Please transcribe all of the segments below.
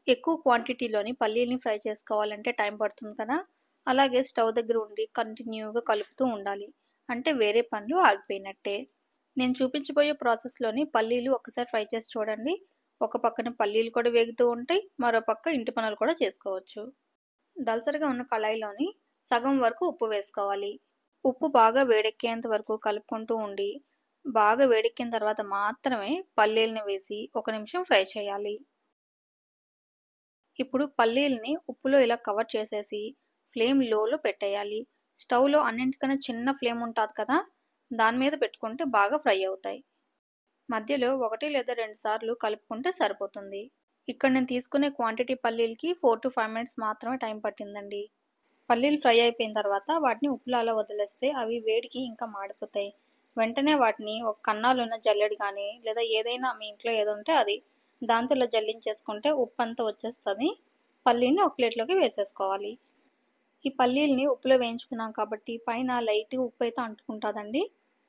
ఎక్కువ క్వాంటిటీలోని పల్లీల్ని ఫ్రై చేసుకోవాలంటే టైం పడుతుంది కదా! అలాగే స్టవ్ దగ్గర ఉండి కంటిన్యూగా కలుపుతూ ఉండాలి. అంటే వేరే పనులు ఆగిపోయినట్టే. నేను చూపించబోయే ప్రాసెస్‌లోని పల్లీలు ఒక్కసారి ఫ్రై చేసి చూడండి. ఒక పక్కన పల్లీలు కూడా వేగుతూ ఉంటాయి. మరో పక్క ఇంటి పనులు కూడా చేసుకోవచ్చు. దళసరిగా ఉన్న కళాయిలోని సగం వరకు ఉప్పు వేసుకోవాలి. ఉప్పు బాగా వేడెక్కేంత వరకు కలుపుకుంటూ ఉండి, బాగా వేడెక్కిన తర్వాత మాత్రమే పల్లీలను వేసి ఒక నిమిషం ఫ్రై చేయాలి. ఇప్పుడు పల్లీల్ని ఉప్పులో ఇలా కవర్ చేసేసి ఫ్లేమ్ లోలో పెట్టేయాలి. స్టవ్‌లో అన్నింటికన్నా చిన్న ఫ్లేమ్ ఉంటాది కదా! దాని మీద పెట్టుకుంటే బాగా ఫ్రై అవుతాయి. మధ్యలో 1 లేదా 2 సార్లు కలుపుకుంటే సరిపోతుంది. ఇక్కడ నేను తీసుకునే క్వాంటిటీ పల్లీలకి 4-5 మినిట్స్ మాత్రమే టైం పట్టిందండి. పల్లీలు ఫ్రై అయిపోయిన తర్వాత వాటిని ఉప్పులో అలా వదిలేస్తే అవి వేడికి ఇంకా మాడిపోతాయి. వెంటనే వాటిని ఒక కన్నాలున్న జల్లెడ గానీ లేదా ఏదైనా మీ ఇంట్లో ఏదుంటే అది దాంతో ఇలా జల్లించేసుకుంటే ఉప్పంతా వచ్చేస్తది. పల్లీని ఒక ప్లేట్‌లోకి వేసేసుకోవాలి. ఈ పల్లీల్ని ఉప్పులో వేయించుకున్నాం కాబట్టి పైన లైట్‌గా ఉప్పైతే అంటుకుంటాదండి.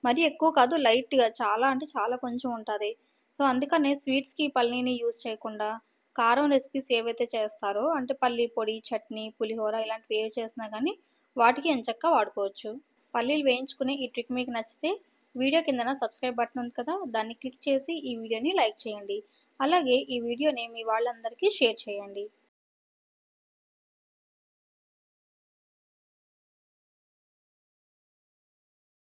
మరీ ఎక్కువ కాదు, లైట్‌గా, చాలా అంటే చాలా కొంచెం ఉంటది. సో, అందుకనే స్వీట్స్‌కి ఈ పల్లీని యూజ్ చేయకుండా కారం రెసిపీస్ ఏవైతే చేస్తారో అంటే పల్లీ పొడి, చట్నీ, పులిహోర ఇలాంటివి ఏవి చేసినా గానీ వాటికి ఎంచక్కా వాడుకోవచ్చు. పల్లీలు వేయించుకునే ఈ ట్రిక్ మీకు నచ్చితే వీడియో కిందన సబ్స్క్రైబ్ బటన్ ఉంది కదా! దాన్ని క్లిక్ చేసి ఈ వీడియోని లైక్ చేయండి. అలాగే ఈ వీడియోని మీ వాళ్ళందరికీ షేర్ చేయండి.